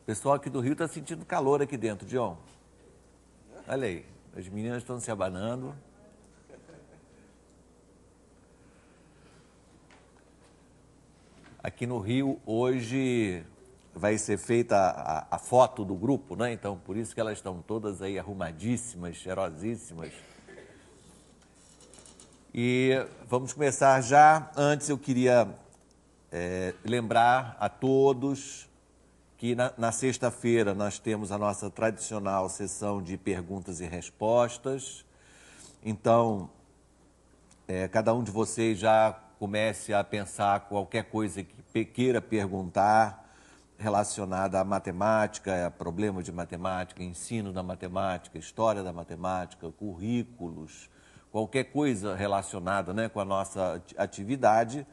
O pessoal aqui do Rio está sentindo calor aqui dentro, Dion. Olha aí, as meninas estão se abanando. Aqui no Rio, hoje, vai ser feita a foto do grupo, né? Então, por isso que elas estão todas aí arrumadíssimas, cheirosíssimas. E vamos começar já. Antes, eu queria lembrar a todos que na sexta-feira nós temos a nossa tradicional sessão de perguntas e respostas. Então, cada um de vocês já comece a pensar qualquer coisa que queira perguntar relacionada à matemática, a problemas de matemática, ensino da matemática, história da matemática, currículos, qualquer coisa relacionada, né, com a nossa atividade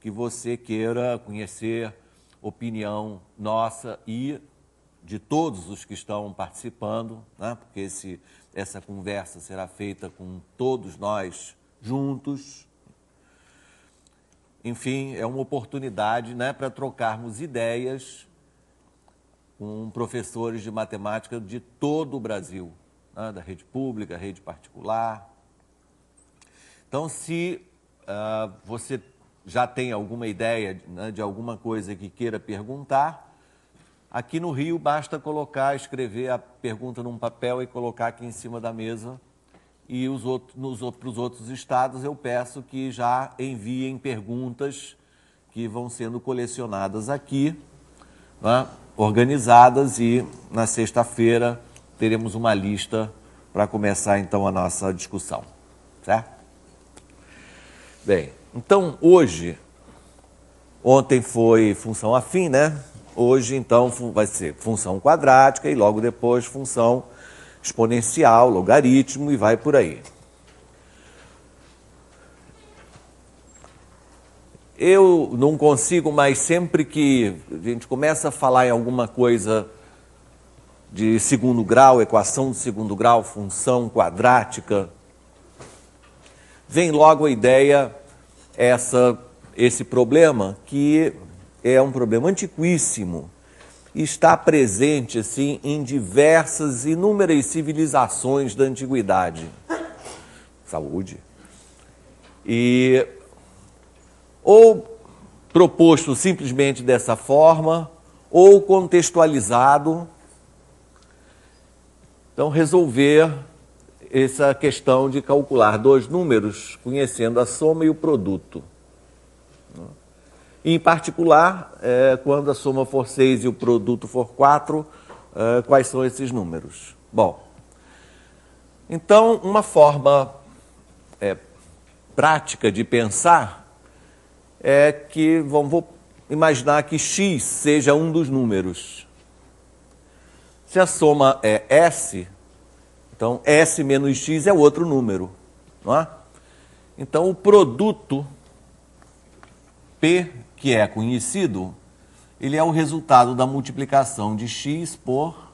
que você queira conhecer, opinião nossa e de todos os que estão participando, né, porque essa conversa será feita com todos nós juntos. Enfim, é uma oportunidade, né, para trocarmos ideias com professores de matemática de todo o Brasil, né, da rede pública, rede particular. Então, se você já tem alguma ideia, né, de alguma coisa que queira perguntar, aqui no Rio basta escrever a pergunta num papel e colocar aqui em cima da mesa. E para os outros estados eu peço que já enviem perguntas que vão sendo colecionadas aqui, né, organizadas, e na sexta-feira teremos uma lista para começar então a nossa discussão, certo? Bem, então ontem foi função afim, né? Hoje então vai ser função quadrática e logo depois função exponencial, logaritmo e vai por aí. Eu não consigo mais, sempre que a gente começa a falar em alguma coisa de segundo grau, equação de segundo grau, função quadrática, vem logo a ideia, esse problema, que é um problema antiquíssimo, está presente assim em diversas, inúmeras civilizações da antiguidade. Saúde. E ou proposto simplesmente dessa forma, ou contextualizado. Então, resolver essa questão de calcular dois números, conhecendo a soma e o produto. Em particular, quando a soma for 6 e o produto for 4, quais são esses números? Bom, então, uma forma prática de pensar é que, vou imaginar que x seja um dos números. Se a soma é S, então S menos x é outro número, não é? Então, o produto P, que é conhecido, ele é o resultado da multiplicação de x por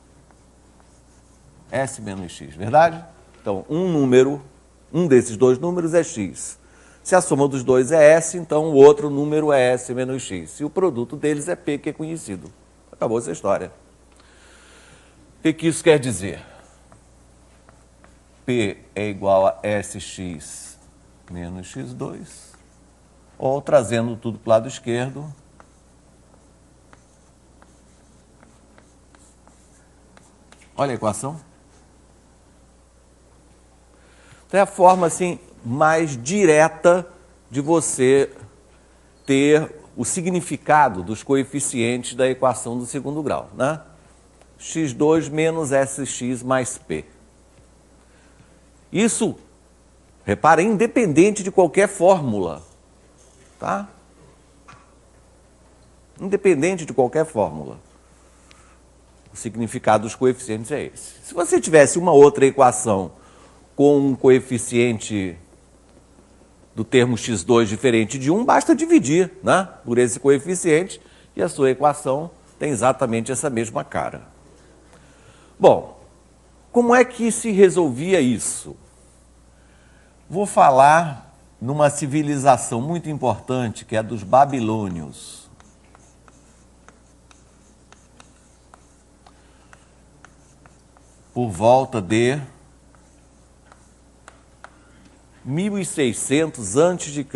S menos x, verdade? Então, um desses dois números é x. Se a soma dos dois é S, então o outro número é S menos x. E o produto deles é P, que é conhecido. Acabou essa história. O que isso quer dizer? P é igual a SX menos x2. Ou, trazendo tudo para o lado esquerdo, olha a equação. Então, é a forma assim, mais direta de você ter o significado dos coeficientes da equação do segundo grau, né? x2 menos sx mais p. Isso, repara, é independente de qualquer fórmula. Tá? Independente de qualquer fórmula. O significado dos coeficientes é esse. Se você tivesse uma outra equação com um coeficiente do termo x2 diferente de 1, basta dividir, né, por esse coeficiente e a sua equação tem exatamente essa mesma cara. Bom, como é que se resolvia isso? Vou falar numa civilização muito importante, que é a dos babilônios. por volta de 1600 a.C.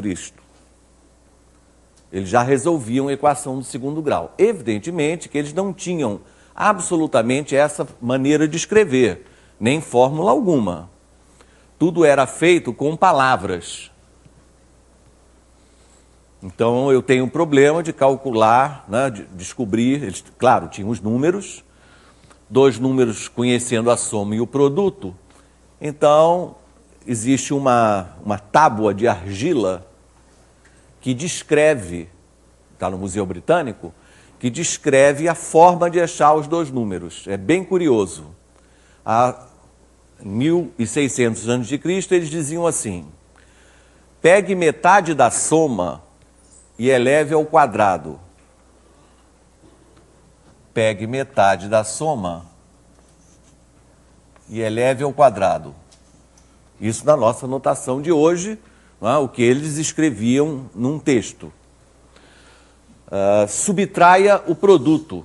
Eles já resolviam a equação do segundo grau. Evidentemente que eles não tinham absolutamente essa maneira de escrever, nem fórmula alguma. Tudo era feito com palavras. Então eu tenho um problema de calcular, né, de descobrir, eles, claro, tinham os números, dois números conhecendo a soma e o produto. Então existe uma tábua de argila que descreve, está no Museu Britânico, que descreve a forma de achar os dois números. É bem curioso. Há 1600 a.C., eles diziam assim: pegue metade da soma e eleve ao quadrado. Pegue metade da soma e eleve ao quadrado. Isso na nossa notação de hoje, não é? O que eles escreviam num texto. Subtraia o produto.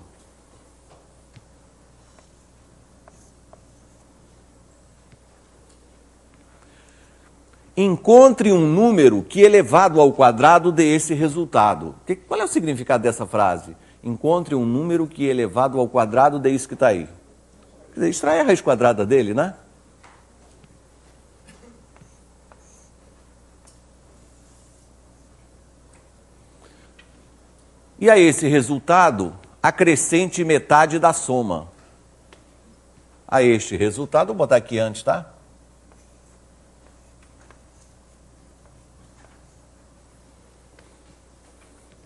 Encontre um número que elevado ao quadrado dê esse resultado. Qual é o significado dessa frase? Encontre um número que elevado ao quadrado dê isso que está aí. Quer dizer, extrai a raiz quadrada dele, né? E a esse resultado, acrescente metade da soma. A este resultado, vou botar aqui antes, tá?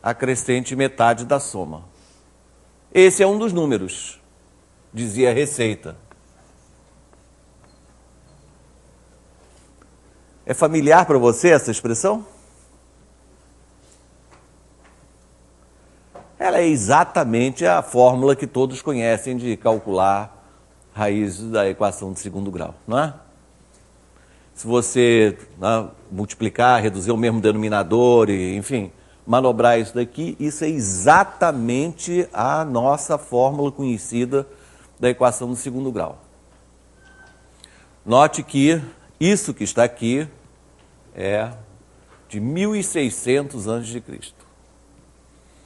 Acrescente metade da soma. Esse é um dos números, dizia a receita. É familiar para você essa expressão? Ela é exatamente a fórmula que todos conhecem de calcular raízes da equação de segundo grau, não é? Se você, né, multiplicar, reduzir o mesmo denominador, e, enfim, manobrar isso daqui, isso é exatamente a nossa fórmula conhecida da equação do segundo grau. Note que isso que está aqui é de 1600 a.C.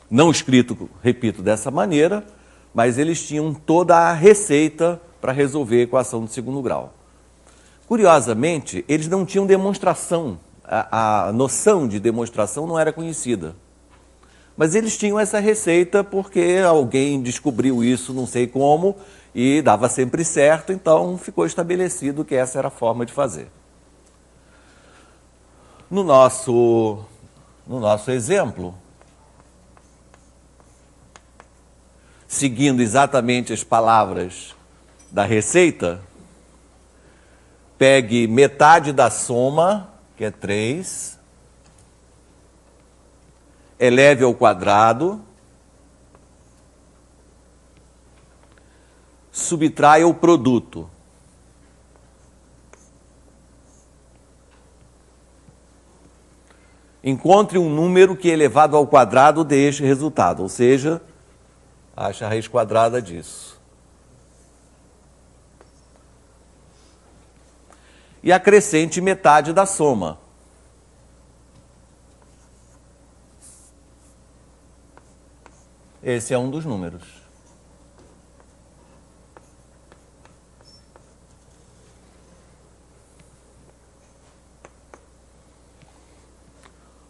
Não escrito, repito, dessa maneira, mas eles tinham toda a receita para resolver a equação do segundo grau. Curiosamente, eles não tinham demonstração, a noção de demonstração não era conhecida. Mas eles tinham essa receita porque alguém descobriu isso, não sei como, e dava sempre certo, então ficou estabelecido que essa era a forma de fazer. No nosso exemplo, seguindo exatamente as palavras da receita, pegue metade da soma, que é 3, eleve ao quadrado, subtraia o produto. Encontre um número que elevado ao quadrado dê este resultado, ou seja, ache a raiz quadrada disso. E acrescente metade da soma. Esse é um dos números.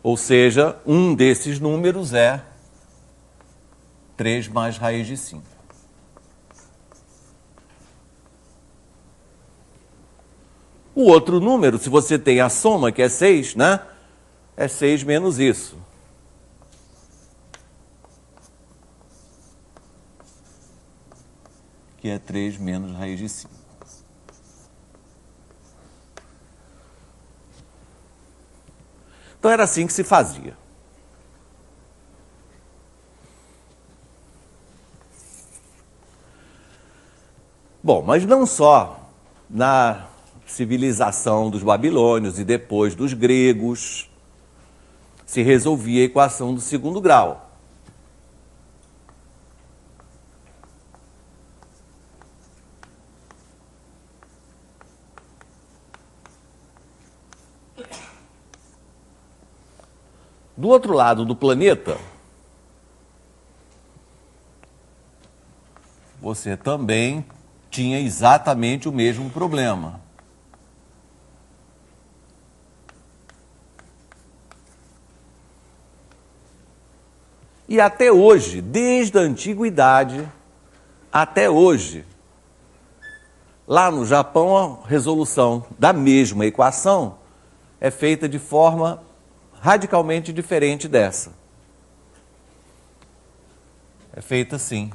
Ou seja, um desses números é 3 mais raiz de 5. O outro número, se você tem a soma, que é 6, né? É 6 menos isso. Que é 3 menos raiz de 5. Então era assim que se fazia. Bom, mas não só na civilização dos babilônios e depois dos gregos se resolvia a equação do segundo grau. Do outro lado do planeta, você também tinha exatamente o mesmo problema. E até hoje, desde a antiguidade até hoje, lá no Japão, a resolução da mesma equação é feita de forma radicalmente diferente dessa. É feita assim.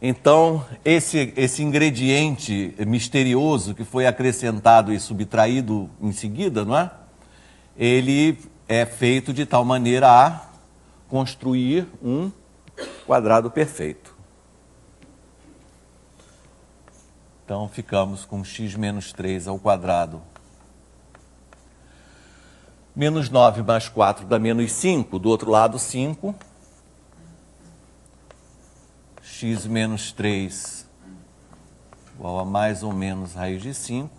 Então, esse ingrediente misterioso que foi acrescentado e subtraído em seguida, não é? Ele é feito de tal maneira a construir um quadrado perfeito. Então, ficamos com x menos 3 ao quadrado. Menos 9 mais 4 dá menos 5, do outro lado 5. X menos 3 igual a mais ou menos raiz de 5.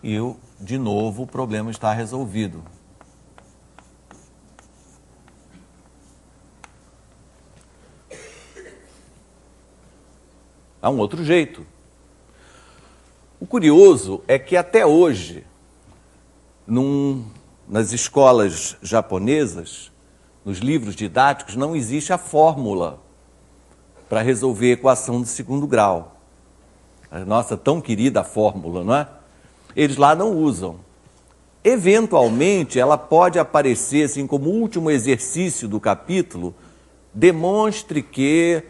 E, de novo, o problema está resolvido. Há um outro jeito. O curioso é que até hoje, nas escolas japonesas, nos livros didáticos, não existe a fórmula para resolver a equação de segundo grau. A nossa tão querida fórmula, não é? Eles lá não usam. Eventualmente, ela pode aparecer assim como último exercício do capítulo, demonstre que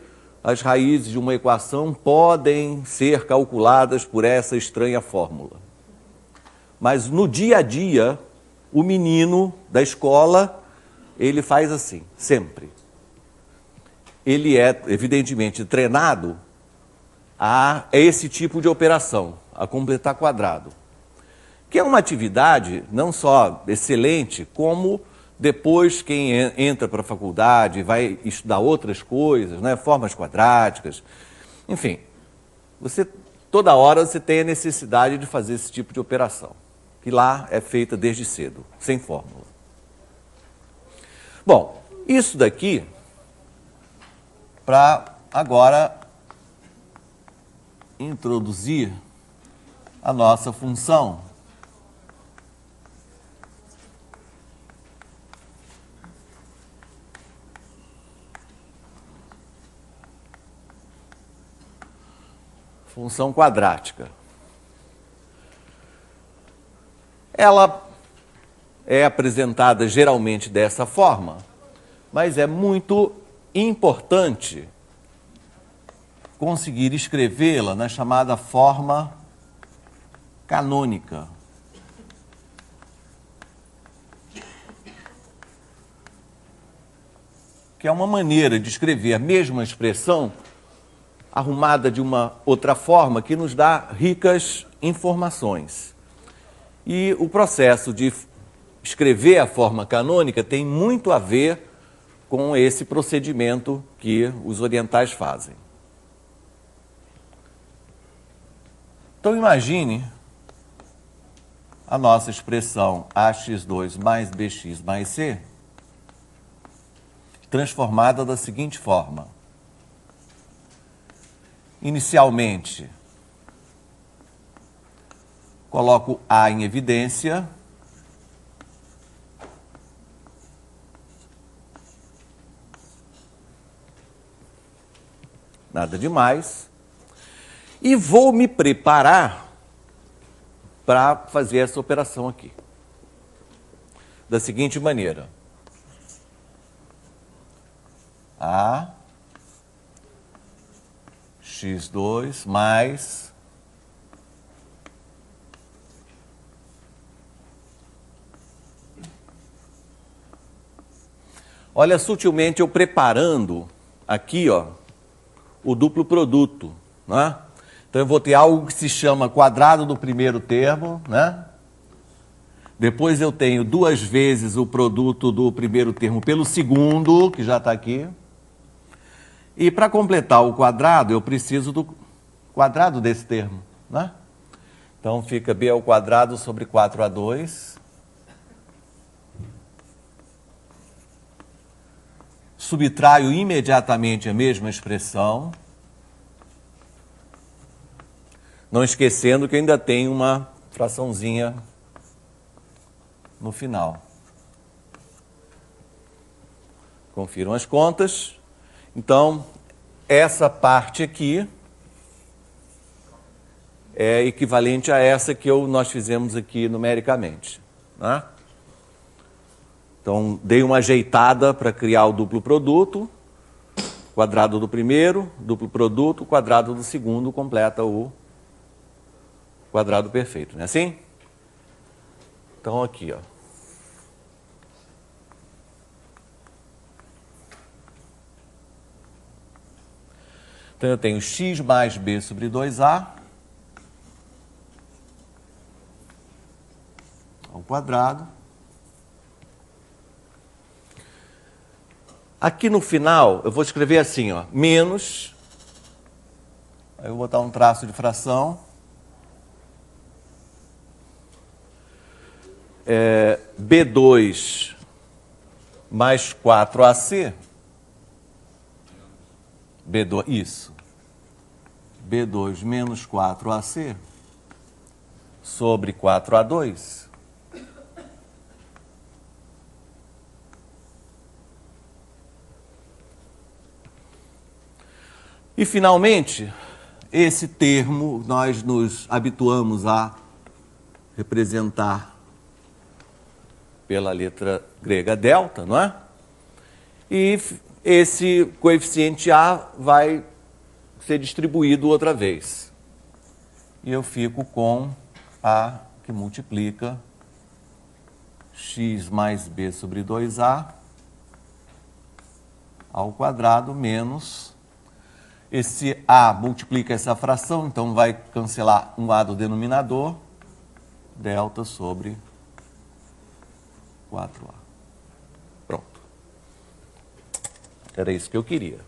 as raízes de uma equação podem ser calculadas por essa estranha fórmula. Mas no dia a dia, o menino da escola, ele faz assim, sempre. Ele é, evidentemente, treinado a esse tipo de operação, a completar quadrado. Que é uma atividade não só excelente, como depois quem entra para a faculdade vai estudar outras coisas, né, formas quadráticas, enfim. Toda hora você tem a necessidade de fazer esse tipo de operação, que lá é feita desde cedo, sem fórmula. Bom, isso daqui, para agora introduzir a nossa função. Função quadrática. Ela é apresentada geralmente dessa forma, mas é muito importante conseguir escrevê-la na chamada forma canônica. Que é uma maneira de escrever a mesma expressão arrumada de uma outra forma que nos dá ricas informações. E o processo de escrever a forma canônica tem muito a ver com esse procedimento que os orientais fazem. Então imagine a nossa expressão ax2 mais bx mais c transformada da seguinte forma. Inicialmente, coloco A em evidência. Nada demais. E vou me preparar para fazer essa operação aqui. Da seguinte maneira. A x2 mais olha, sutilmente eu preparando aqui, ó, o duplo produto, né? Então eu vou ter algo que se chama quadrado do primeiro termo, né? Depois eu tenho 2 vezes o produto do primeiro termo pelo segundo, que já está aqui. E para completar o quadrado, eu preciso do quadrado desse termo, né? Então fica b ao quadrado sobre 4a2. Subtraio imediatamente a mesma expressão. Não esquecendo que ainda tem uma fraçãozinha no final. Confiram as contas. Então, essa parte aqui é equivalente a essa que nós fizemos aqui numericamente, né? Então, dei uma ajeitada para criar o duplo produto. Quadrado do primeiro, duplo produto, quadrado do segundo, completa o quadrado perfeito, não é assim? Então, aqui, ó. Então, eu tenho x mais b sobre 2a ao quadrado. Aqui no final, eu vou escrever assim, ó, menos, aí eu vou botar um traço de fração, B2 mais 4AC, B2, isso, B2 menos 4AC sobre 4A2. E, finalmente, esse termo nós nos habituamos a representar pela letra grega delta, não é? E esse coeficiente A vai ser distribuído outra vez. E eu fico com A que multiplica x mais b sobre 2a ao quadrado menos... Esse A multiplica essa fração, então vai cancelar um A do denominador, delta sobre 4A. Pronto. Era isso que eu queria.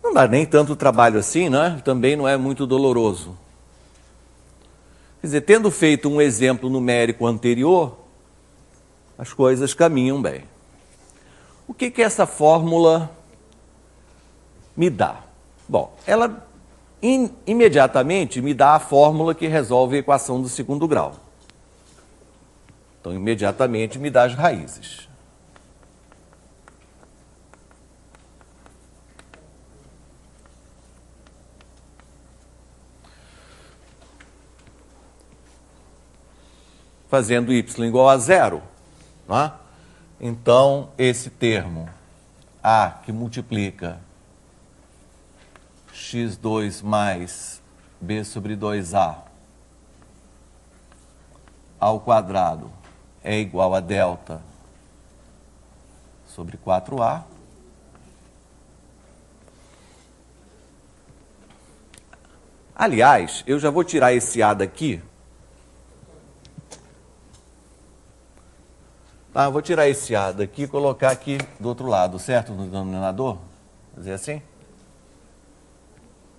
Não dá nem tanto trabalho assim, né? Também não é muito doloroso. Quer dizer, tendo feito um exemplo numérico anterior, as coisas caminham bem. O que essa fórmula me dá? Bom, ela imediatamente me dá a fórmula que resolve a equação do segundo grau. Então, imediatamente me dá as raízes. Fazendo y igual a 0, não é? Então, esse termo A que multiplica x2 mais b sobre 2a ao quadrado é igual a delta sobre 4a. Aliás, eu já vou tirar esse A daqui. Eu vou tirar esse A daqui e colocar aqui do outro lado, certo? No denominador. Fazer assim.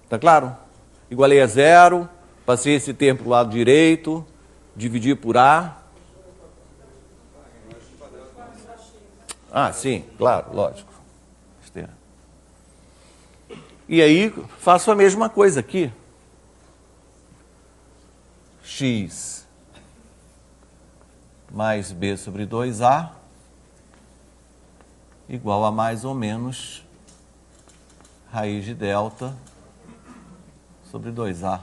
Tá claro? Igualei a 0, passei esse termo para o lado direito, dividi por A. Sim, claro, lógico. E aí, faço a mesma coisa aqui. X mais b sobre 2a igual a mais ou menos raiz de delta sobre 2a.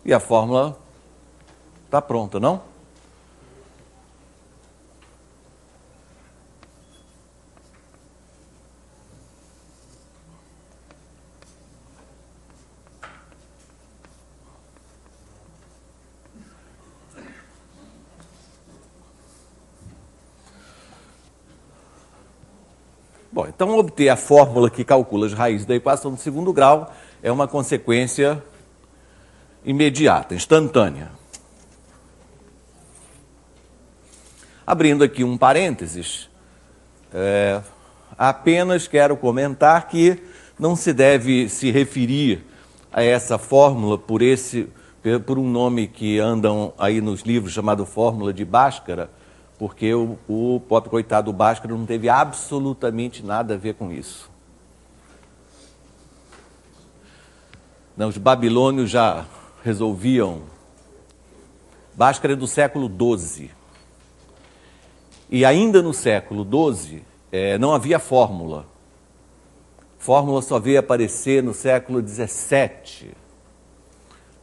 E a fórmula está pronta, não? Bom, então obter a fórmula que calcula as raízes da equação do segundo grau é uma consequência imediata, instantânea. Abrindo aqui um parênteses, apenas quero comentar que não se deve se referir a essa fórmula por um nome que andam aí nos livros chamado fórmula de Bhaskara, porque o pobre coitado Bhaskara não teve absolutamente nada a ver com isso. Não, os babilônios já resolviam. Bhaskara é do século XII. E ainda no século XII não havia fórmula. Fórmula só veio aparecer no século XVII.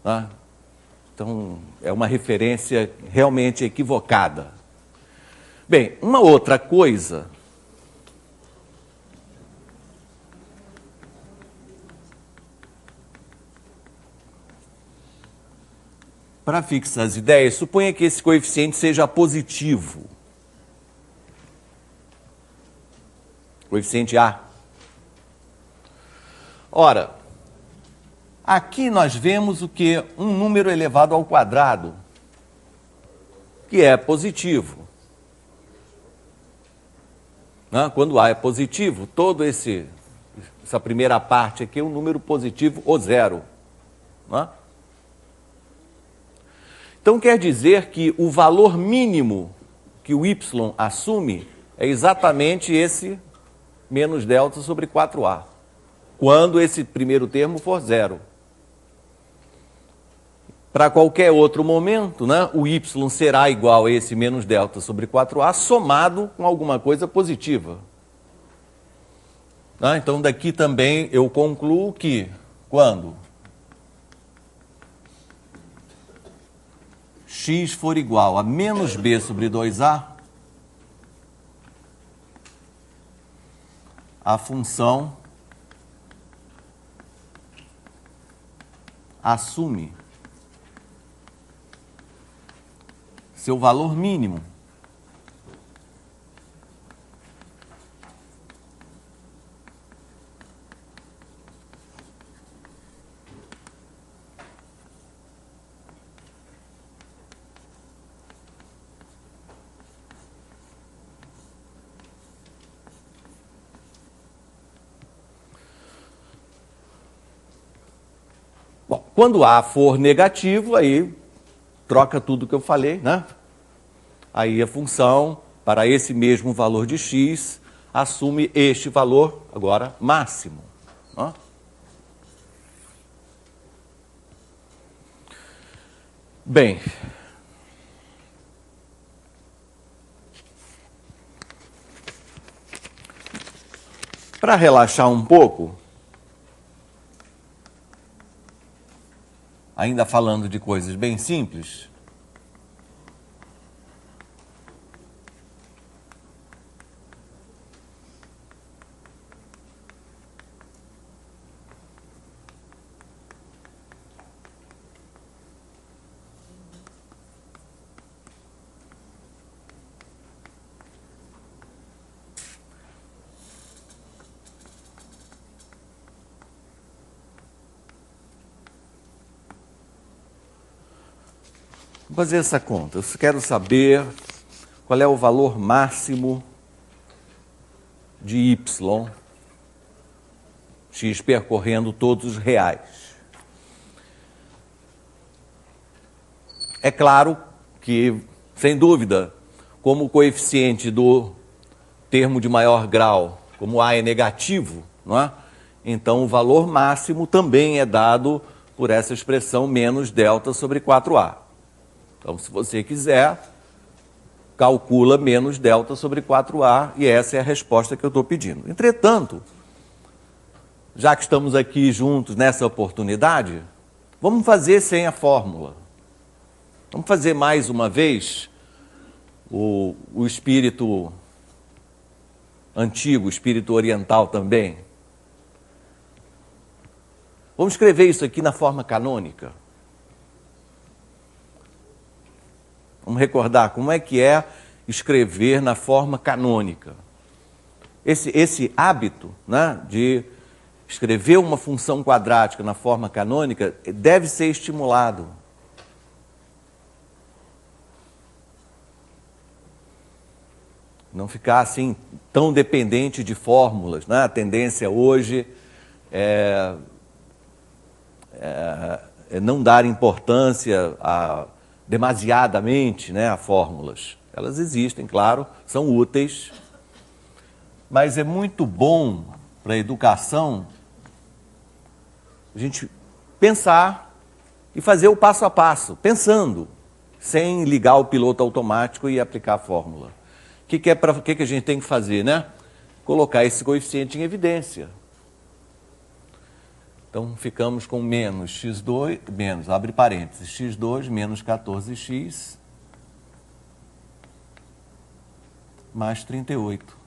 Tá? Então, é uma referência realmente equivocada. Bem, uma outra coisa. Para fixar as ideias, suponha que esse coeficiente seja positivo. Coeficiente A. Ora, aqui nós vemos o que? Um número elevado ao quadrado, que é positivo. Quando A é positivo, essa primeira parte aqui é um número positivo ou zero. Então quer dizer que o valor mínimo que o y assume é exatamente esse menos delta sobre 4A, quando esse primeiro termo for zero. Para qualquer outro momento, o y será igual a esse menos delta sobre 4A somado com alguma coisa positiva. Então, daqui também eu concluo que, quando x for igual a menos b sobre 2A, a função assume seu valor mínimo. Bom, quando A for negativo, aí troca tudo que eu falei, Aí a função, para esse mesmo valor de x, assume este valor, agora, máximo. Bem, para relaxar um pouco, ainda falando de coisas bem simples, vou fazer essa conta. Eu quero saber qual é o valor máximo de y, x percorrendo todos os reais. É claro que, sem dúvida, como o coeficiente do termo de maior grau, como A é negativo, então o valor máximo também é dado por essa expressão menos delta sobre 4A. Então, se você quiser, calcula menos delta sobre 4A e essa é a resposta que eu estou pedindo. Entretanto, já que estamos aqui juntos nessa oportunidade, vamos fazer sem a fórmula. Vamos fazer mais uma vez o espírito antigo, o espírito oriental também. Vamos escrever isso aqui na forma canônica. Vamos recordar como é que é escrever na forma canônica. esse hábito, né, de escrever uma função quadrática na forma canônica deve ser estimulado. Não ficar assim tão dependente de fórmulas, né? A tendência hoje é não dar importância demasiadamente, né, a fórmulas. Elas existem, claro, são úteis, mas é muito bom para a educação a gente pensar e fazer o passo a passo, pensando, sem ligar o piloto automático e aplicar a fórmula. O que a gente tem que fazer, né? Colocar esse coeficiente em evidência. Então, ficamos com menos x2, menos, abre parênteses, x2 menos 14x mais 38.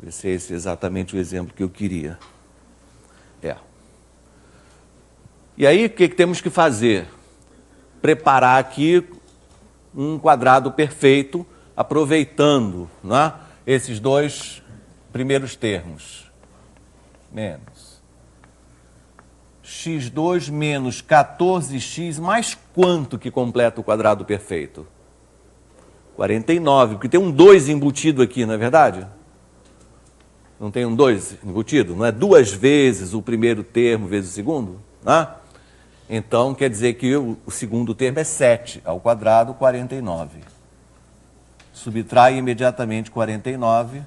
Deixa eu ver se é esse exatamente o exemplo que eu queria. E aí, o que temos que fazer? Preparar aqui um quadrado perfeito, aproveitando, né, esses dois primeiros termos. Menos x2 menos 14x mais quanto que completa o quadrado perfeito? 49, porque tem um 2 embutido aqui, não é verdade? Não tem um 2 embutido? Não é duas vezes o primeiro termo vezes o segundo? Né? Então, quer dizer que o segundo termo é 7 ao quadrado, 49. Subtrai imediatamente 49.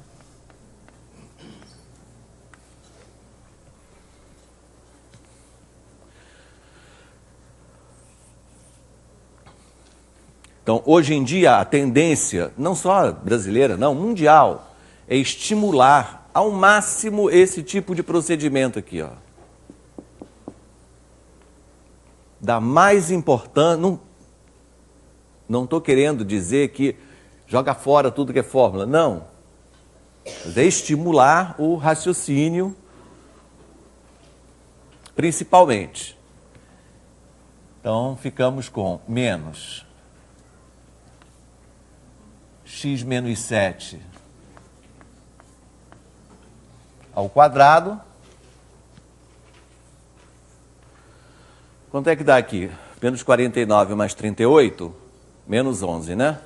Então, hoje em dia, a tendência, não só brasileira, não, mundial, é estimular ao máximo esse tipo de procedimento aqui, ó. Dá mais importância, não estou querendo dizer que joga fora tudo que é fórmula, não. Mas é estimular o raciocínio, principalmente. Então, ficamos com menos x menos 7 ao quadrado. Quanto é que dá aqui? Menos 49 mais 38, menos 11, né?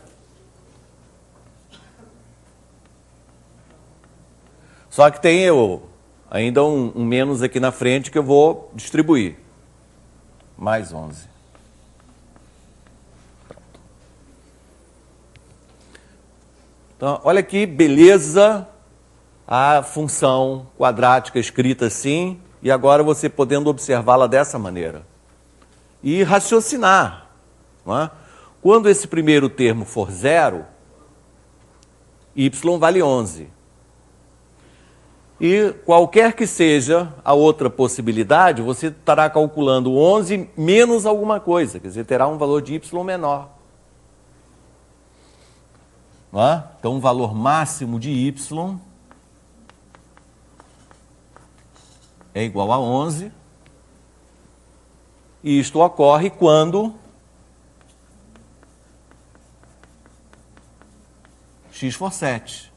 Só que tem ainda um menos aqui na frente que eu vou distribuir. Mais 11. Então, olha que beleza a função quadrática escrita assim, e agora você podendo observá-la dessa maneira. E raciocinar. Não é? Quando esse primeiro termo for zero, y vale 11. E qualquer que seja a outra possibilidade, você estará calculando 11 menos alguma coisa, quer dizer, terá um valor de y menor. Não é? Então, o valor máximo de y é igual a 11. E isto ocorre quando x for 7.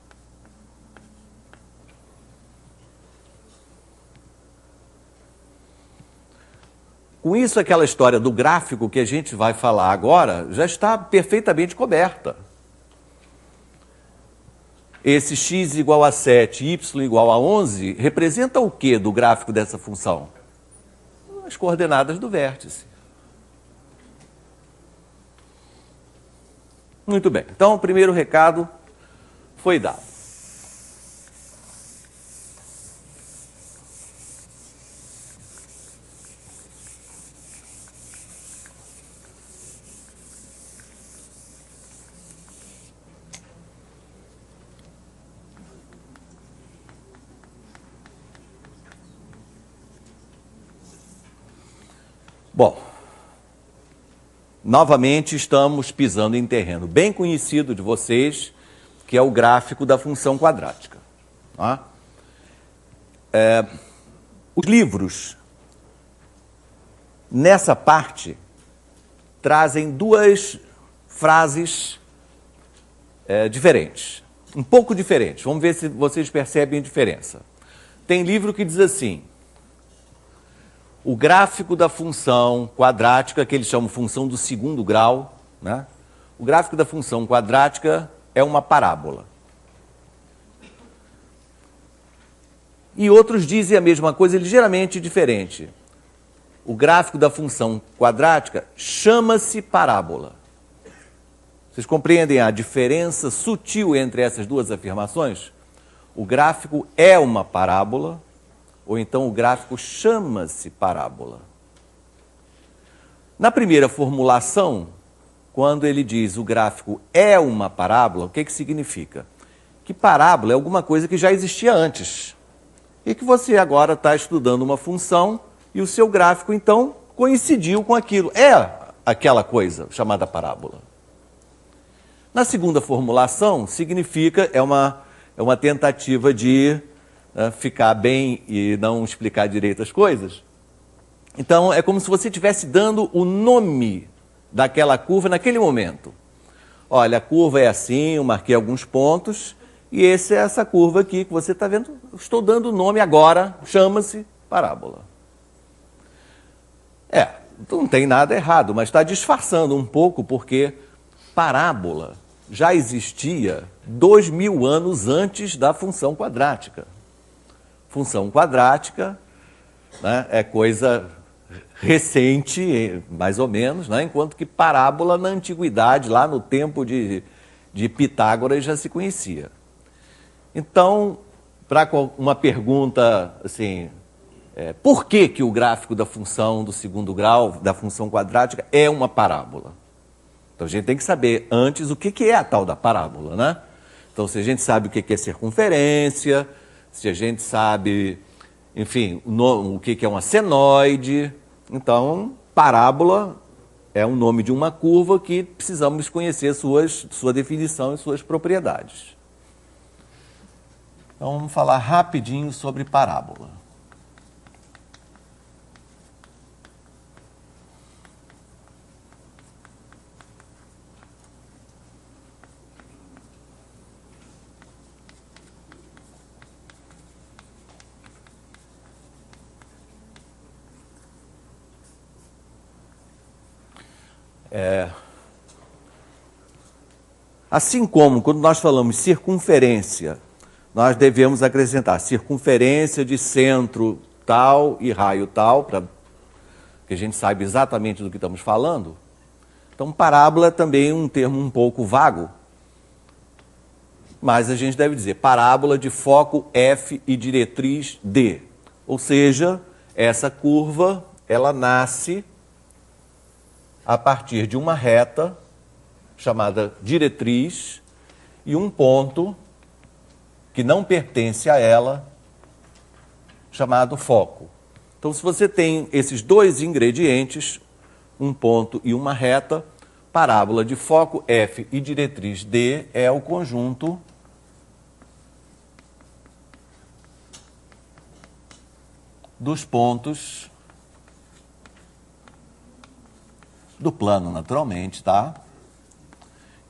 Com isso, aquela história do gráfico que a gente vai falar agora já está perfeitamente coberta. Esse x igual a 7, y igual a 11, representa o que do gráfico dessa função? As coordenadas do vértice. Muito bem. Então, o primeiro recado foi dado. Bom, novamente estamos pisando em terreno bem conhecido de vocês, que é o gráfico da função quadrática. Tá? Os livros, nessa parte, trazem duas frases diferentes, um pouco diferentes. Vamos ver se vocês percebem a diferença. Tem livro que diz assim: o gráfico da função quadrática, que eles chamam função do segundo grau, né? O gráfico da função quadrática é uma parábola. E outros dizem a mesma coisa, ligeiramente diferente. O gráfico da função quadrática chama-se parábola. Vocês compreendem a diferença sutil entre essas duas afirmações? O gráfico é uma parábola, ou então o gráfico chama-se parábola. Na primeira formulação, quando ele diz o gráfico é uma parábola, o que significa? Que parábola é alguma coisa que já existia antes. E que você agora está estudando uma função e o seu gráfico, então, coincidiu com aquilo. É aquela coisa chamada parábola. Na segunda formulação, significa, é uma tentativa de ficar bem e não explicar direito as coisas. Então, é como se você estivesse dando o nome daquela curva naquele momento. Olha, a curva é assim, eu marquei alguns pontos, e essa curva aqui que você está vendo, estou dando o nome agora, chama-se parábola. Não tem nada errado, mas está disfarçando um pouco, porque parábola já existia 2000 anos antes da função quadrática. Função quadrática, né, é coisa recente, mais ou menos, né, enquanto que parábola na antiguidade, lá no tempo de Pitágoras, já se conhecia. Então, para uma pergunta assim, por que o gráfico da função do segundo grau, da função quadrática, é uma parábola? Então a gente tem que saber antes o que é a tal da parábola, né? Então, se a gente sabe o que é circunferência, se a gente sabe, enfim, o que é uma senoide, então parábola é o nome de uma curva que precisamos conhecer sua definição e suas propriedades. Então vamos falar rapidinho sobre parábola. Assim como quando nós falamos circunferência, nós devemos acrescentar circunferência de centro tal e raio tal, para que a gente saiba exatamente do que estamos falando. Então, parábola é também um termo um pouco vago, mas a gente deve dizer parábola de foco F e diretriz D. Ou seja, essa curva, ela nasce a partir de uma reta chamada diretriz e um ponto que não pertence a ela, chamado foco. Então, se você tem esses dois ingredientes, um ponto e uma reta, parábola de foco F e diretriz D é o conjunto dos pontos do plano, naturalmente, tá?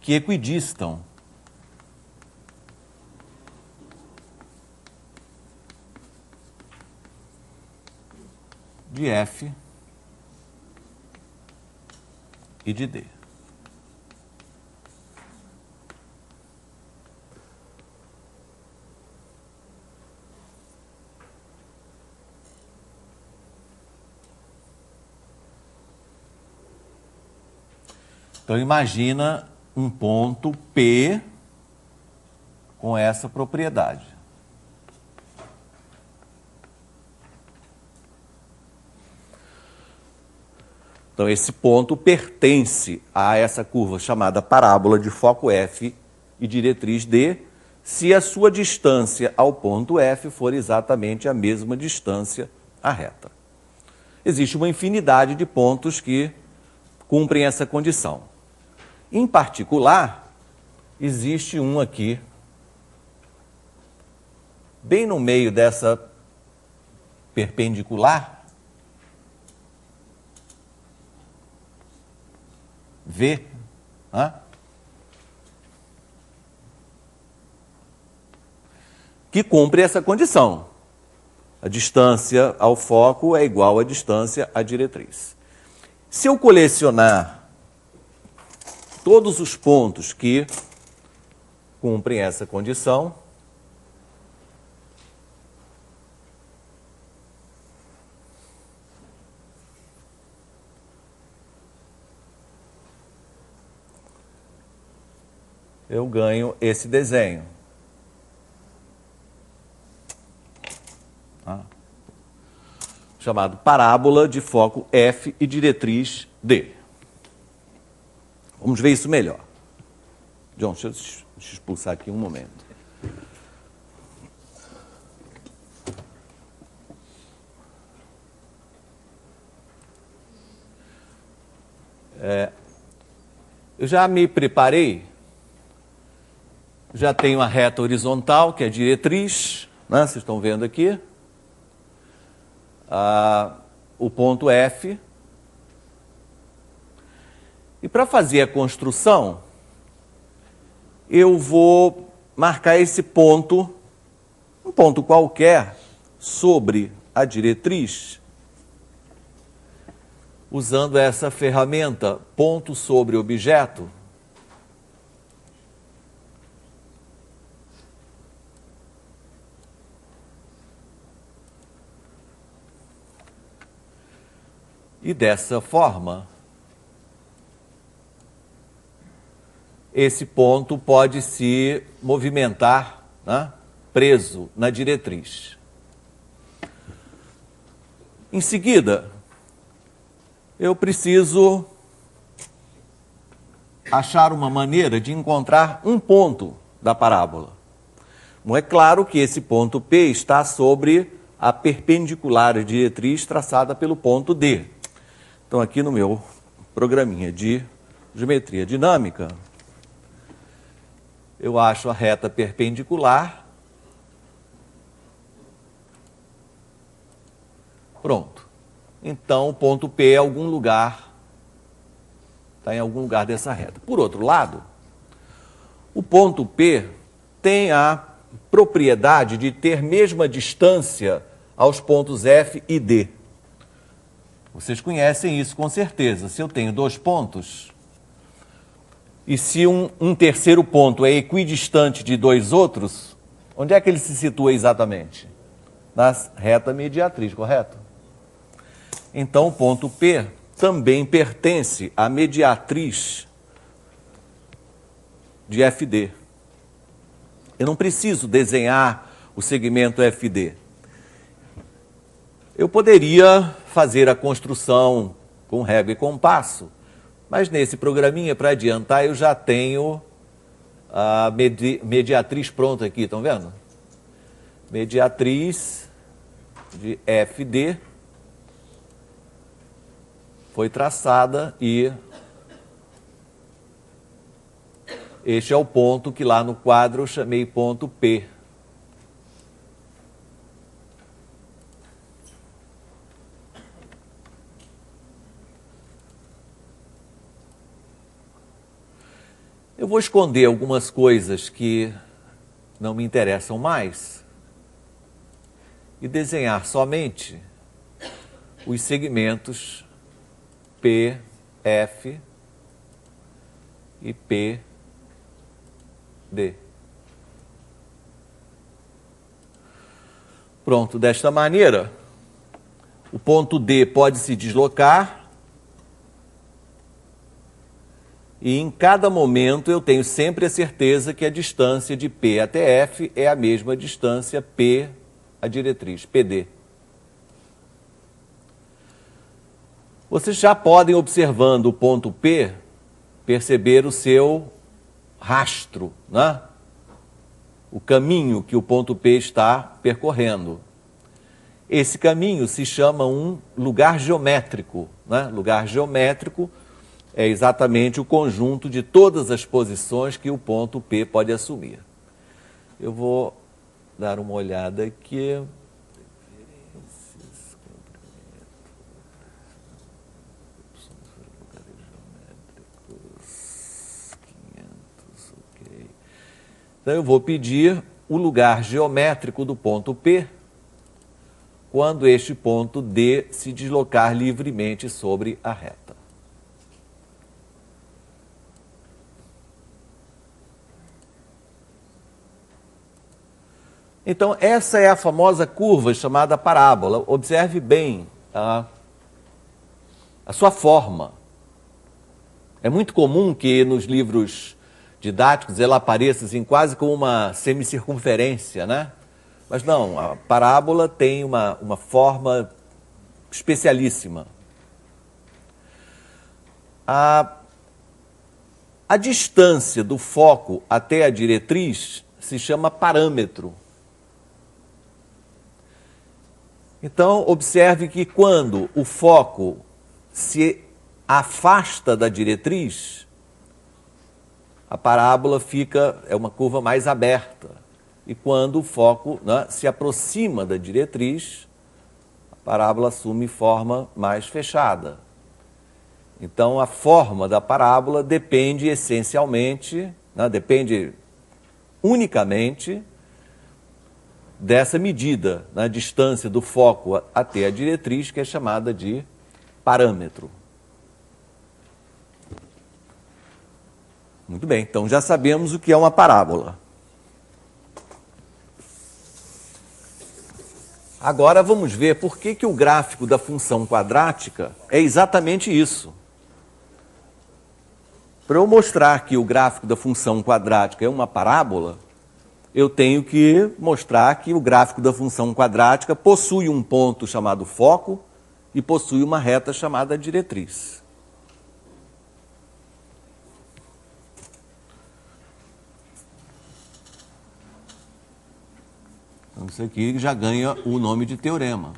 Que equidistam de F e de D. Então, imagina um ponto P com essa propriedade. Então, esse ponto pertence a essa curva chamada parábola de foco F e diretriz D, se a sua distância ao ponto F for exatamente a mesma distância à reta. Existe uma infinidade de pontos que cumprem essa condição. Em particular, existe um aqui, bem no meio dessa perpendicular, V, né? Que cumpre essa condição. A distância ao foco é igual à distância à diretriz. Se eu colecionar todos os pontos que cumprem essa condição, eu ganho esse desenho. Chamado parábola de foco F e diretriz D. Vamos ver isso melhor. John, deixa eu expulsar aqui um momento. Eu já me preparei, já tenho a reta horizontal, que é a diretriz, né? Vocês estão vendo aqui. O ponto F. E para fazer a construção, eu vou marcar esse ponto, um ponto qualquer, sobre a diretriz, usando essa ferramenta ponto sobre objeto. E dessa forma, esse ponto pode se movimentar, né, preso na diretriz. Em seguida, eu preciso achar uma maneira de encontrar um ponto da parábola. Não é claro que esse ponto P está sobre a perpendicular à diretriz traçada pelo ponto D. Então, aqui no meu programinha de geometria dinâmica, eu acho a reta perpendicular. Pronto. Então, o ponto P é algum lugar, está em algum lugar dessa reta. Por outro lado, o ponto P tem a propriedade de ter mesma distância aos pontos F e D. Vocês conhecem isso com certeza. Se eu tenho dois pontos, e se um terceiro ponto é equidistante de dois outros, onde é que ele se situa exatamente? Na reta mediatriz, correto? Então, o ponto P também pertence à mediatriz de FD. Eu não preciso desenhar o segmento FD. Eu poderia fazer a construção com régua e compasso, mas nesse programinha, para adiantar, eu já tenho a mediatriz pronta aqui, estão vendo? Mediatriz de FD foi traçada e este é o ponto que lá no quadro eu chamei ponto P. Eu vou esconder algumas coisas que não me interessam mais e desenhar somente os segmentos P, F e P, D. Pronto, desta maneira, o ponto D pode se deslocar e em cada momento eu tenho sempre a certeza que a distância de P até F é a mesma distância P, a diretriz, PD. Vocês já podem, observando o ponto P, perceber o seu rastro, né? O caminho que o ponto P está percorrendo. Esse caminho se chama um lugar geométrico, né? Lugar geométrico é exatamente o conjunto de todas as posições que o ponto P pode assumir. Eu vou dar uma olhada aqui. Então, eu vou pedir o lugar geométrico do ponto P quando este ponto D se deslocar livremente sobre a reta. Então, essa é a famosa curva chamada parábola. Observe bem a sua forma. É muito comum que nos livros didáticos ela apareça assim, quase como uma semicircunferência, né? Mas não, a parábola tem uma forma especialíssima. A distância do foco até a diretriz se chama parâmetro. Então, observe que quando o foco se afasta da diretriz, a parábola é uma curva mais aberta. E quando o foco, né, se aproxima da diretriz, a parábola assume forma mais fechada. Então, a forma da parábola depende essencialmente, né, depende unicamente dessa medida, na distância do foco até a diretriz, que é chamada de parâmetro. Muito bem, então já sabemos o que é uma parábola. Agora vamos ver por que o gráfico da função quadrática é exatamente isso. Para eu mostrar que o gráfico da função quadrática é uma parábola, eu tenho que mostrar que o gráfico da função quadrática possui um ponto chamado foco e possui uma reta chamada diretriz. Então, isso aqui já ganha o nome de teorema.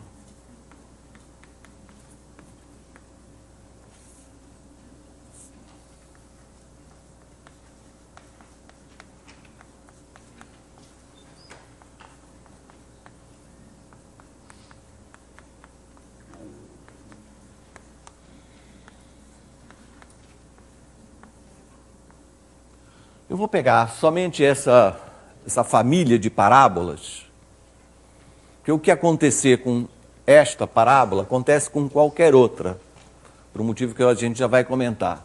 Eu vou pegar somente essa família de parábolas, porque o que acontecer com esta parábola acontece com qualquer outra, por um motivo que a gente já vai comentar.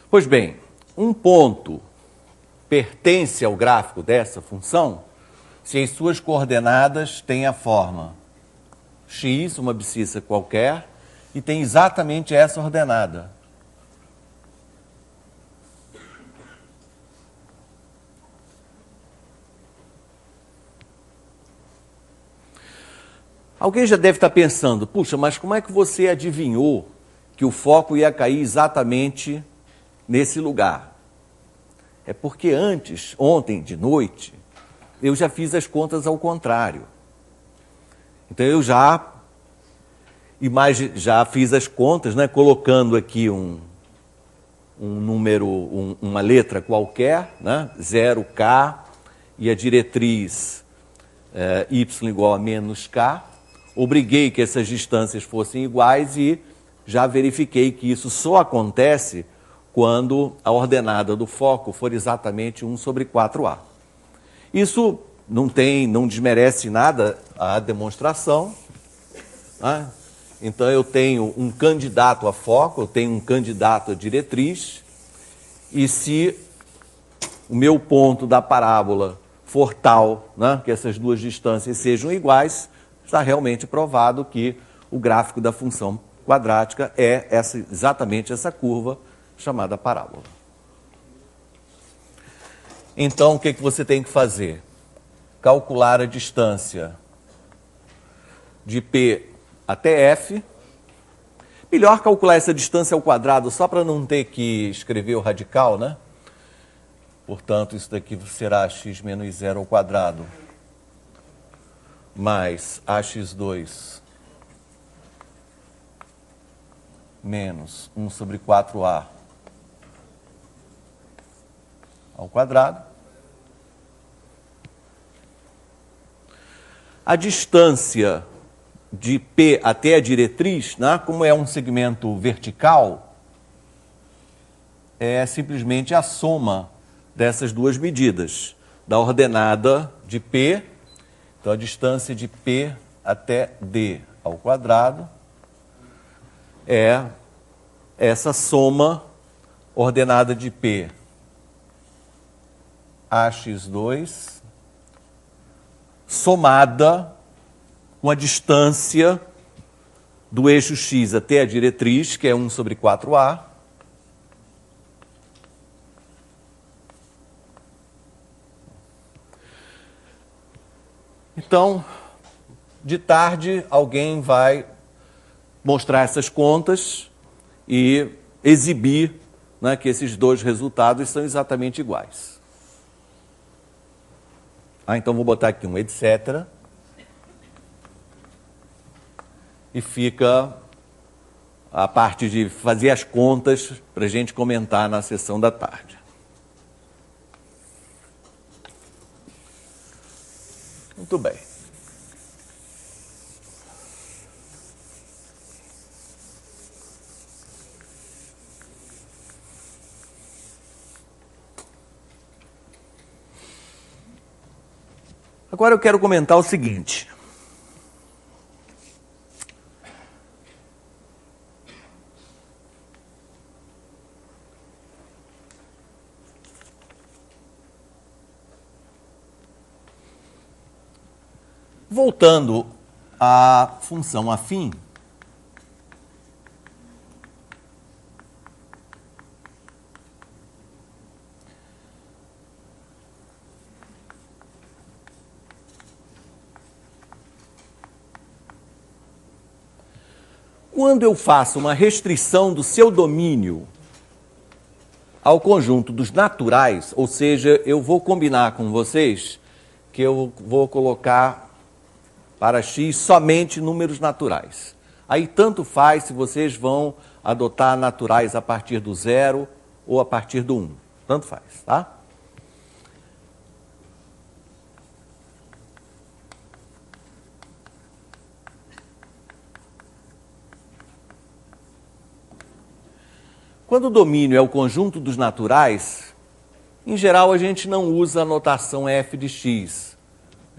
Pois bem, um ponto pertence ao gráfico dessa função se as suas coordenadas têm a forma x, uma abscissa qualquer, e tem exatamente essa ordenada. Alguém já deve estar pensando, puxa, mas como é que você adivinhou que o foco ia cair exatamente nesse lugar? É porque ontem de noite, eu já fiz as contas ao contrário. Então eu já fiz as contas, né, colocando aqui um número, uma letra qualquer, né, 0K, e a diretriz y igual a menos K. Obriguei que essas distâncias fossem iguais e já verifiquei que isso só acontece quando a ordenada do foco for exatamente 1 sobre 4A. Isso não desmerece nada a demonstração, né? Então eu tenho um candidato a foco, eu tenho um candidato a diretriz, e se o meu ponto da parábola for tal, né, que essas duas distâncias sejam iguais, está realmente provado que o gráfico da função quadrática é exatamente essa curva chamada parábola. Então, o que você tem que fazer? Calcular a distância de P até F. Melhor calcular essa distância ao quadrado, só para não ter que escrever o radical, né? Portanto, isso daqui será x menos 0 ao quadrado mais ax2 menos 1 sobre 4a ao quadrado. A distância de P até a diretriz, né, como é um segmento vertical, é simplesmente a soma dessas duas medidas, da ordenada de P, então a distância de P até D ao quadrado, é essa soma ordenada de P, ax2, somada com a distância do eixo x até a diretriz, que é 1 sobre 4a, então, de tarde, alguém vai mostrar essas contas e exibir, né, que esses dois resultados são exatamente iguais. Então, vou botar aqui um etc. E fica a parte de fazer as contas para a gente comentar na sessão da tarde. Muito bem. Agora eu quero comentar o seguinte. Voltando à função afim, quando eu faço uma restrição do seu domínio ao conjunto dos naturais, ou seja, eu vou combinar com vocês que eu vou colocar para x somente números naturais. Aí tanto faz se vocês vão adotar naturais a partir do 0 ou a partir do 1. Tanto faz, tá? Quando o domínio é o conjunto dos naturais, em geral a gente não usa a notação f de x.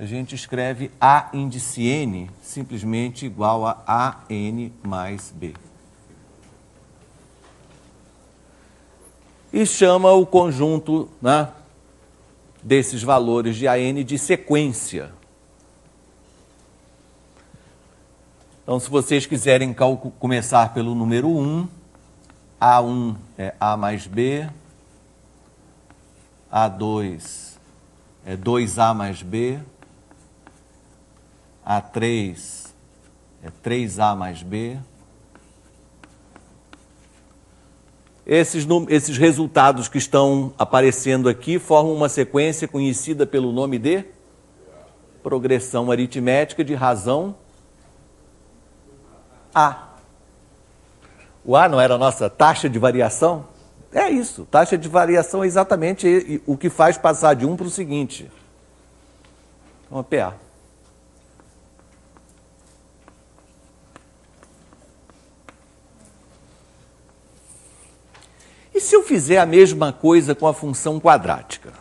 A gente escreve A índice n simplesmente igual a AN mais B. E chama o conjunto, né, desses valores de AN de sequência. Então, se vocês quiserem começar pelo número 1, A1 é A mais B, A2 é 2A mais B, A3 é 3A mais B. Esses resultados que estão aparecendo aqui formam uma sequência conhecida pelo nome de progressão aritmética de razão A. O A não era a nossa taxa de variação? É isso, taxa de variação é exatamente o que faz passar de um para o seguinte. Então, PA. E se eu fizer a mesma coisa com a função quadrática?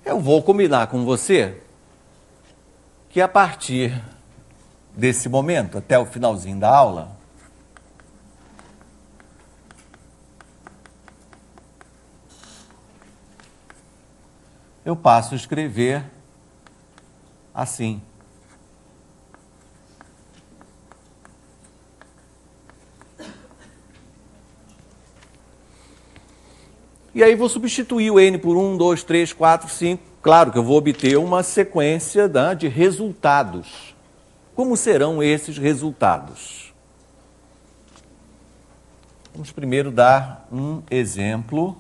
Eu vou combinar com você que a partir desse momento, até o finalzinho da aula, eu passo a escrever assim. E aí vou substituir o N por 1, 2, 3, 4, 5. Claro que eu vou obter uma sequência de resultados. Como serão esses resultados? Vamos primeiro dar um exemplo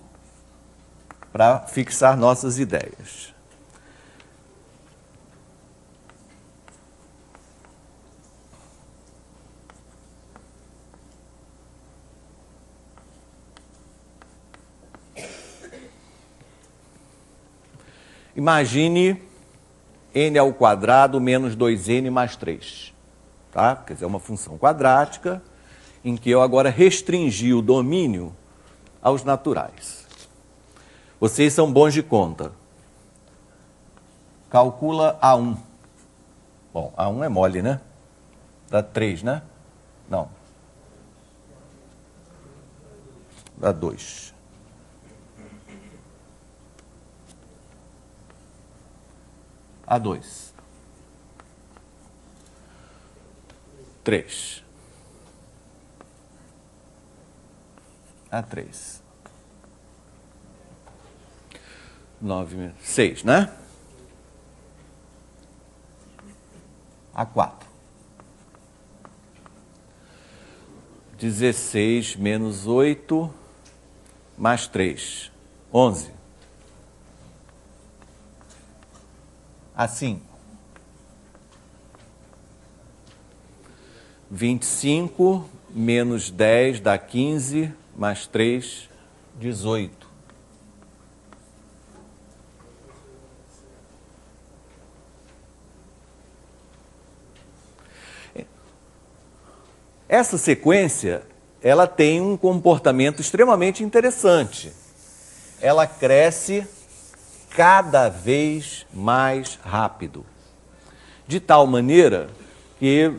para fixar nossas ideias. Imagine n ao quadrado menos 2n mais 3. Tá? Quer dizer, é uma função quadrática em que eu agora restringi o domínio aos naturais. Vocês são bons de conta. Calcula A1. Bom, A1 é mole, né? Dá 3, né? Não. Dá 2. A2. 3. A3. 9, 6, né? A4. 16 menos 8 mais 3. 11. A5. 25 menos 10 dá 15, mais 3, 18. Essa sequência, ela tem um comportamento extremamente interessante. Ela cresce cada vez mais rápido. De tal maneira que,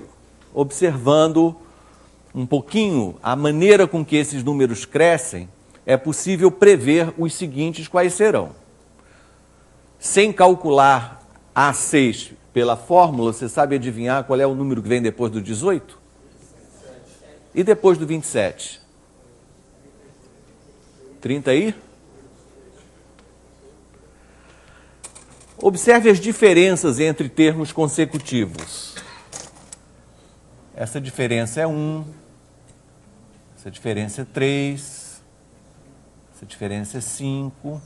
observando um pouquinho a maneira com que esses números crescem, é possível prever os seguintes quais serão. Sem calcular A6 pela fórmula, você sabe adivinhar qual é o número que vem depois do 18? E depois do 27? 30 aí? Observe as diferenças entre termos consecutivos. Essa diferença é 1, essa diferença é 3, essa diferença é 5,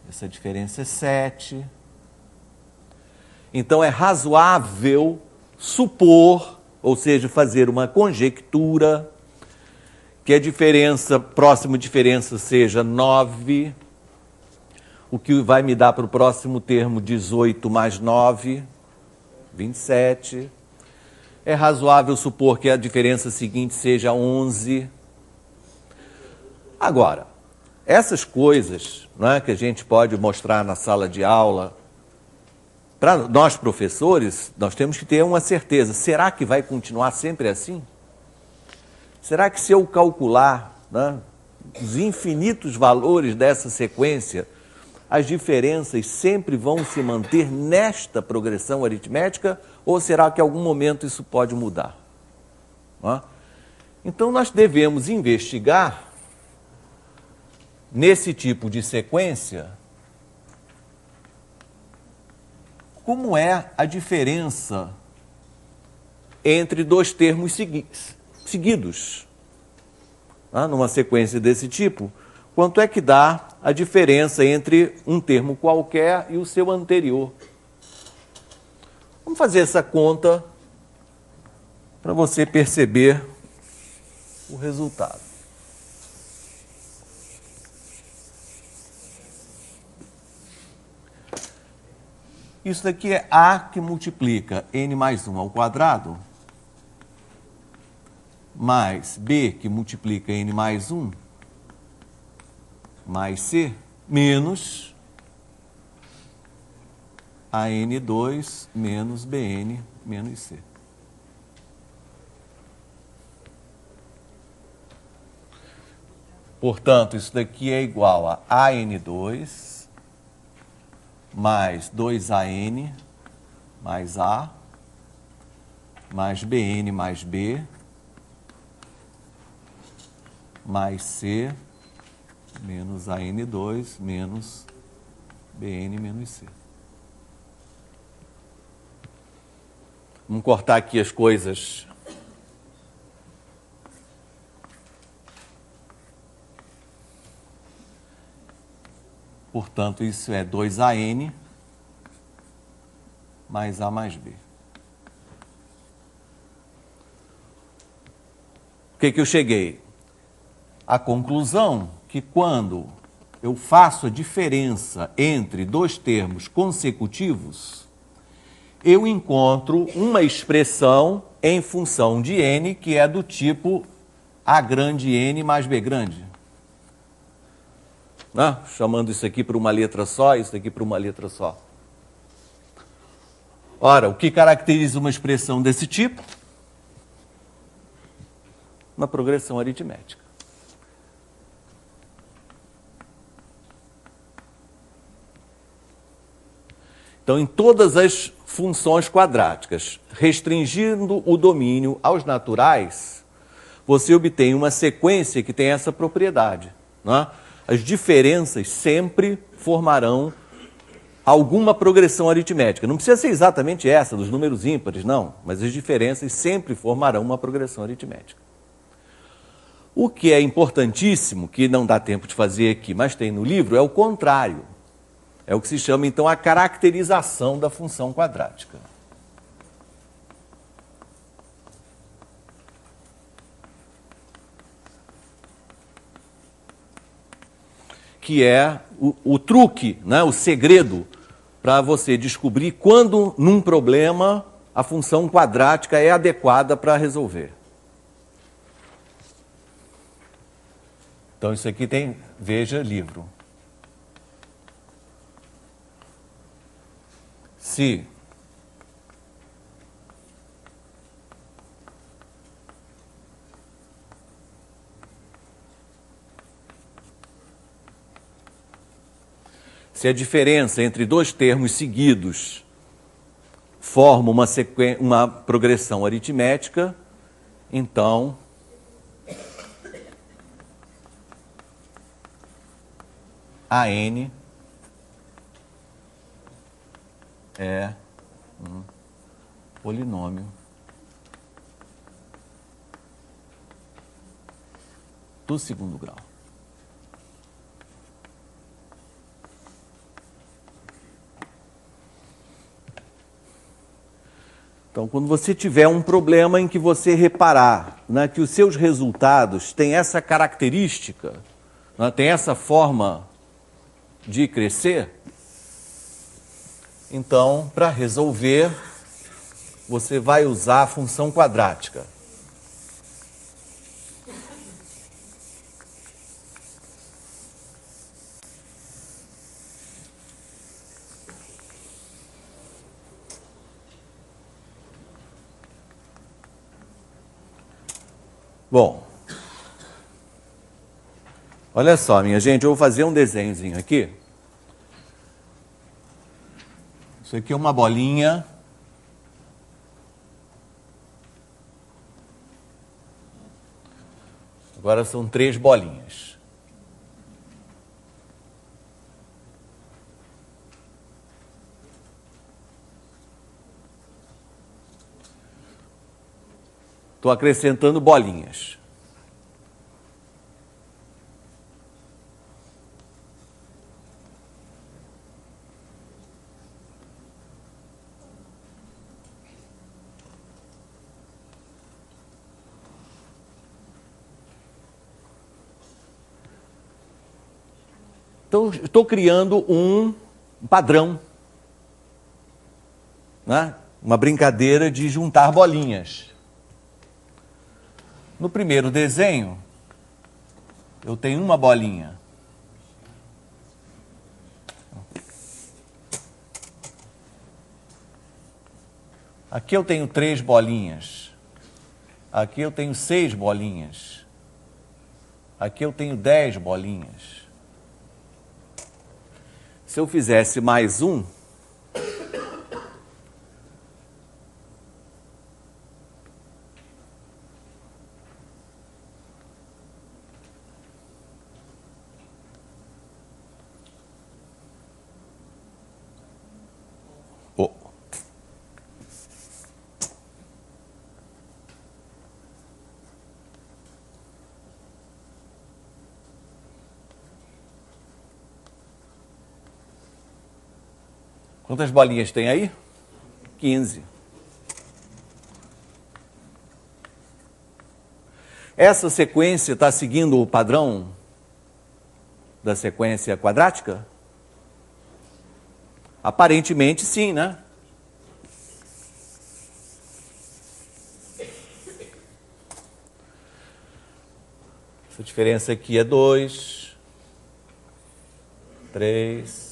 essa diferença é 7. Então é razoável supor, ou seja, fazer uma conjectura, que a diferença, próxima diferença seja 9, o que vai me dar para o próximo termo 18 mais 9, 27. É razoável supor que a diferença seguinte seja 11. Agora, essas coisas, né, que a gente pode mostrar na sala de aula, para nós professores, nós temos que ter uma certeza. Será que vai continuar sempre assim? Será que se eu calcular, né, os infinitos valores dessa sequência, as diferenças sempre vão se manter nesta progressão aritmética? Ou será que em algum momento isso pode mudar? Né? Então nós devemos investigar nesse tipo de sequência como é a diferença entre dois termos seguidos. Numa sequência desse tipo, quanto é que dá a diferença entre um termo qualquer e o seu anterior? Vamos fazer essa conta para você perceber o resultado. Isso daqui é A que multiplica n mais 1 ao quadrado, mais B que multiplica n mais 1, mais C, menos AN2 menos BN menos C. Portanto, isso daqui é igual a AN2 mais 2AN mais A mais BN mais B mais C menos AN2 menos BN menos C. Vamos cortar aqui as coisas. Portanto, isso é 2AN mais A mais B. O que eu cheguei? A conclusão que quando eu faço a diferença entre dois termos consecutivos, eu encontro uma expressão em função de n que é do tipo A grande N mais B grande. Chamando isso aqui para uma letra só, isso aqui para uma letra só. Ora, o que caracteriza uma expressão desse tipo? Uma progressão aritmética. Então, em todas as funções quadráticas, restringindo o domínio aos naturais, você obtém uma sequência que tem essa propriedade. As diferenças sempre formarão alguma progressão aritmética. Não precisa ser exatamente essa, dos números ímpares, não. Mas as diferenças sempre formarão uma progressão aritmética. O que é importantíssimo, que não dá tempo de fazer aqui, mas tem no livro, é o contrário. É o que se chama, então, a caracterização da função quadrática. Que é o truque, o segredo para você descobrir quando, num problema, a função quadrática é adequada para resolver. Então, isso aqui tem, veja, livro. Se a diferença entre dois termos seguidos forma uma progressão aritmética, então AN é um polinômio do segundo grau. Então, quando você tiver um problema em que você reparar que os seus resultados têm essa característica, têm essa forma de crescer, então, para resolver, você vai usar a função quadrática. Bom, olha só, minha gente, eu vou fazer um desenhozinho aqui. Isso aqui é uma bolinha. Agora são 3 bolinhas. Estou acrescentando bolinhas. Então, estou criando um padrão, né? Uma brincadeira de juntar bolinhas. No primeiro desenho, eu tenho uma bolinha. Aqui eu tenho 3 bolinhas. Aqui eu tenho 6 bolinhas. Aqui eu tenho 10 bolinhas. Se eu fizesse mais um, oh. Quantas bolinhas tem aí? 15. Essa sequência está seguindo o padrão da sequência quadrática? Aparentemente sim, né? Essa diferença aqui é 2, 3,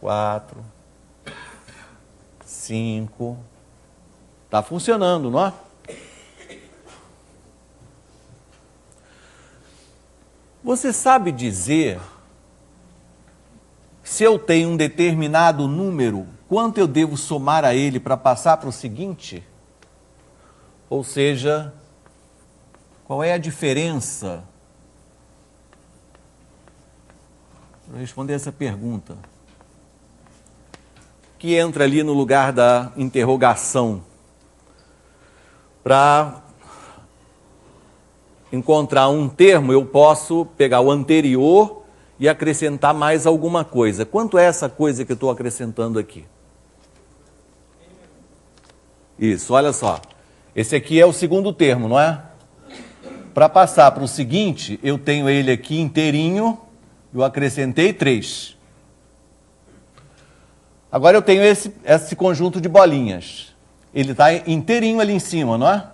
4, 5. Está funcionando, não é? Você sabe dizer se eu tenho um determinado número, quanto eu devo somar a ele para passar para o seguinte? Ou seja, qual é a diferença? Vou responder essa pergunta. Que entra ali no lugar da interrogação. Para encontrar um termo, eu posso pegar o anterior e acrescentar mais alguma coisa. Quanto é essa coisa que eu estou acrescentando aqui? Isso, olha só. Esse aqui é o segundo termo, não é? Para passar para o seguinte, eu tenho ele aqui inteirinho, eu acrescentei 3. Agora eu tenho esse conjunto de bolinhas. Ele está inteirinho ali em cima, não é?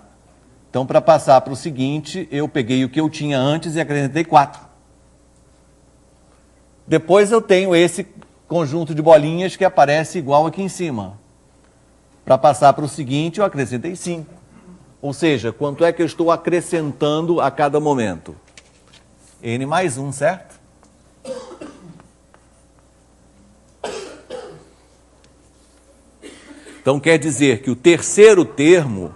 Então, para passar para o seguinte, eu peguei o que eu tinha antes e acrescentei 4. Depois eu tenho esse conjunto de bolinhas que aparece igual aqui em cima. Para passar para o seguinte, eu acrescentei 5. Ou seja, quanto é que eu estou acrescentando a cada momento? N mais 1, certo? Então quer dizer que o terceiro termo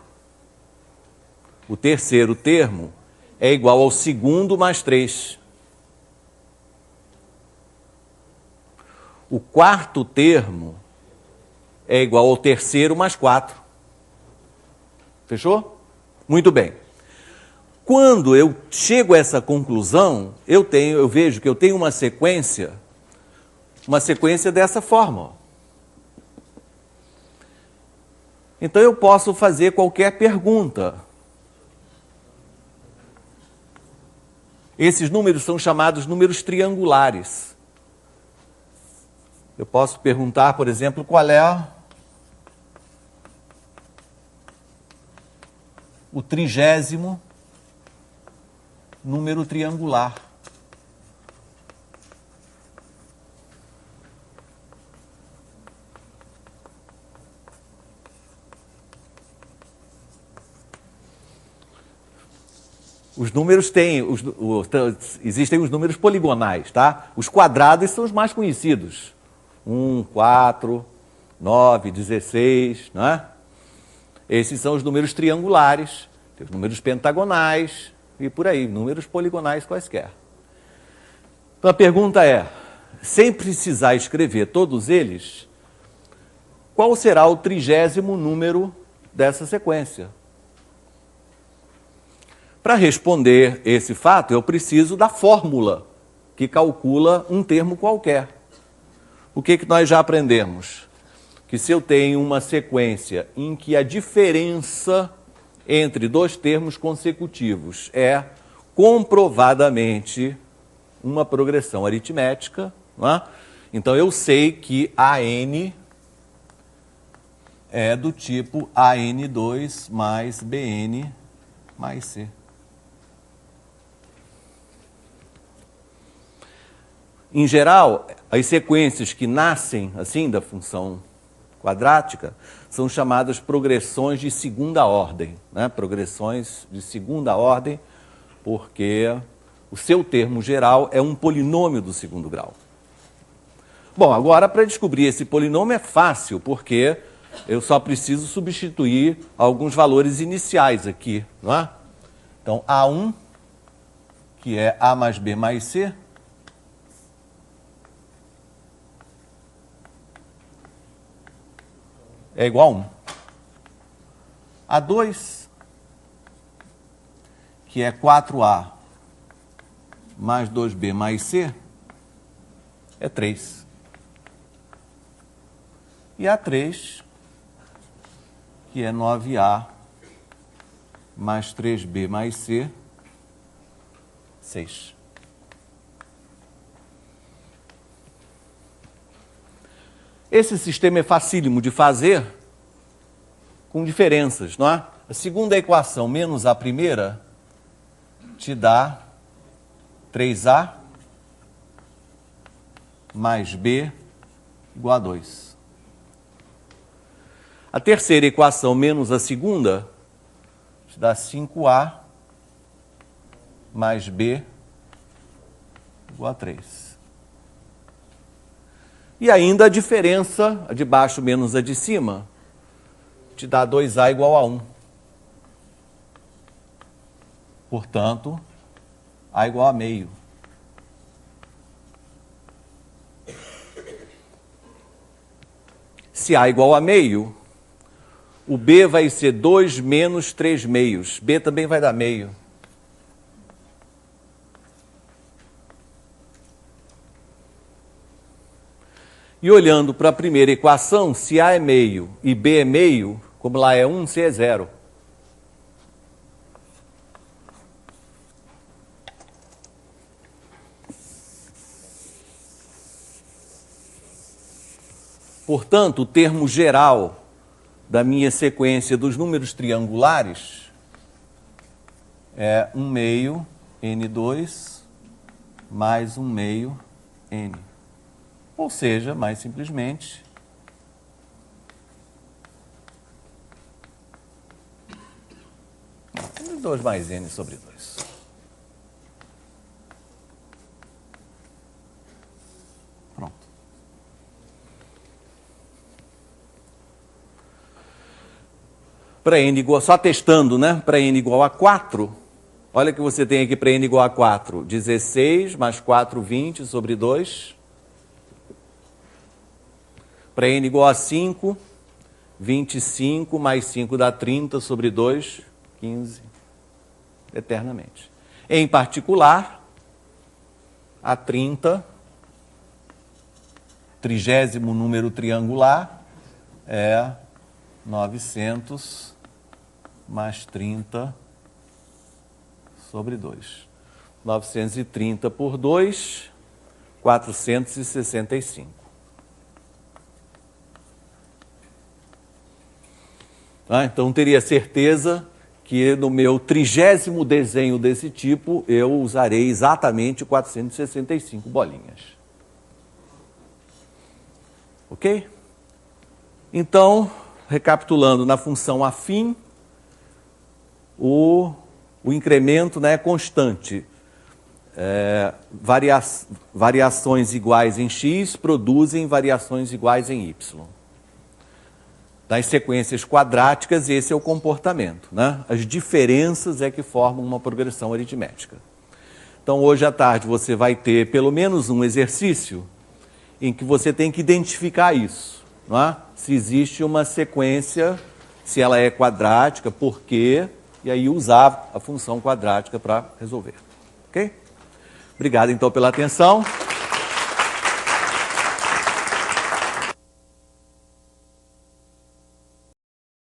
é igual ao segundo mais 3. O quarto termo é igual ao terceiro mais 4. Fechou? Muito bem. Quando eu chego a essa conclusão, eu vejo que eu tenho uma sequência dessa forma. Então eu posso fazer qualquer pergunta. Esses números são chamados números triangulares. Eu posso perguntar, por exemplo, qual é o 30º número triangular. Os números têm, existem os números poligonais, tá? Os quadrados são os mais conhecidos. 1, 4, 9, 16, não é? Esses são os números triangulares, tem os números pentagonais e por aí, números poligonais quaisquer. Então a pergunta é, sem precisar escrever todos eles, qual será o 30º número dessa sequência? Para responder esse fato, eu preciso da fórmula que calcula um termo qualquer. O que nós já aprendemos? Que se eu tenho uma sequência em que a diferença entre dois termos consecutivos é comprovadamente uma progressão aritmética, não é? Então eu sei que AN é do tipo AN2 mais BN mais C. Em geral, as sequências que nascem assim da função quadrática são chamadas progressões de segunda ordem, né? Progressões de segunda ordem, porque o seu termo geral é um polinômio do segundo grau. Bom, agora para descobrir esse polinômio é fácil, porque eu só preciso substituir alguns valores iniciais aqui, não é? Então, A1, que é A mais B mais C, é igual a 1. A2, que é 4A mais 2B mais C, é 3. E A3, que é 9A mais 3B mais C, 6. Esse sistema é facílimo de fazer com diferenças, não é? A segunda equação menos a primeira te dá 3A mais B igual a 2. A terceira equação menos a segunda te dá 5A mais B igual a 3. E ainda a diferença, a de baixo menos a de cima, te dá 2A igual a 1. Portanto, A igual a meio. Se A igual a meio, o B vai ser 2 menos 3 meios. B também vai dar meio. E olhando para a primeira equação, se A é meio e B é meio, como lá é 1, C é 0. Portanto, o termo geral da minha sequência dos números triangulares é 1 meio N2 mais 1 meio N. Ou seja, mais simplesmente, N2 mais N sobre 2. Pronto. Para N igual, só testando, né? Para N igual a 4, olha o que você tem aqui para N igual a 4. 16 mais 4, 20 sobre 2. Para N igual a 5, 25 mais 5 dá 30 sobre 2, 15, eternamente. Em particular, a 30, 30º número triangular, é 900 mais 30 sobre 2. 930 por 2, 465. Então, teria certeza que no meu 30º desenho desse tipo, eu usarei exatamente 465 bolinhas. Ok? Então, recapitulando, na função afim, o o incremento, né, é constante. Variações iguais em x produzem variações iguais em y. Das sequências quadráticas, esse é o comportamento, né? As diferenças é que formam uma progressão aritmética. Então, hoje à tarde, você vai ter pelo menos um exercício em que você tem que identificar isso, não é? Se existe uma sequência, se ela é quadrática, por quê, e aí usar a função quadrática para resolver. Ok? Obrigado, então, pela atenção.